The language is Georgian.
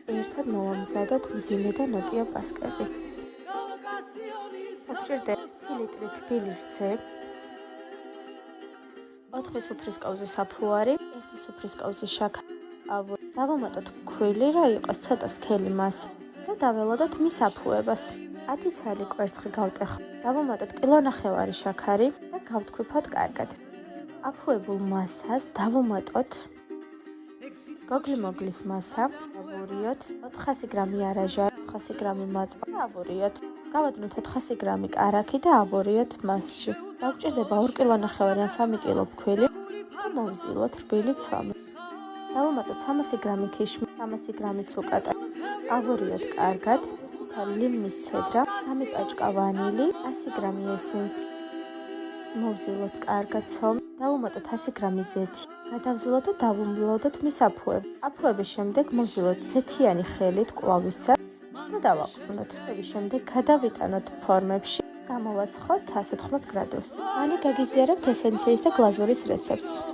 ერთად მოვამზადოთ მძიმე და ნოტიო პასკები. გვჭირდება 1 ლიტრი თბილი რძე, 4 სუფრისკოვზე საფუარი, 1 სუფრისკოვზე შაქარი, ავორი. დავამატოთ ქვილი, რომ იყოს ცოტა სქელი მასა და დაველოდოთ მის აფუებას. 10 ცალი კვერცხი გავტეხოთ. დავამატოთ 1,5 კილო შაქარი და გავთქვიფოთ კარგად. აფუებულ მასას დავამატოთ გოგლი-მოგლის მასა, ავურიოთ 400 გრამი არაჟა, 400 გრამი მაწვა, ავურიოთ. გავადნოთ 400 გრამი კარაქი და ავურიოთ მასში. დაგვჭირდება 2,5 კილო ან 3 კილო ფქვილი და მოვზილოთ რბილი ცომი. დავამატოთ 300 გრამი ქიშმი, 300 გრამი ცუკატა. ავურიოთ კარგად, 1 ცალი ლიმონის ცედრა, 3 პაჭკა ვანილი, 100 გრამი ესენცია. მოვზილოთ კარგად ცომი. დავამატოთ 100 გრამი ზეთი. გადავზულოთ და დავუმბლოდოთ მის აფუებს. აფუების შემდეგ მოვზილოთ ზეთიანი ხელით ყვავისა და დავაყრუნოთ. აფუების შემდეგ გადავიტანოთ ფორმებში. გამოვაცხოთ 180 გრადუსზე. მალე გაგიზიარებთ ესენციის და გლაზურის რეცეპტს.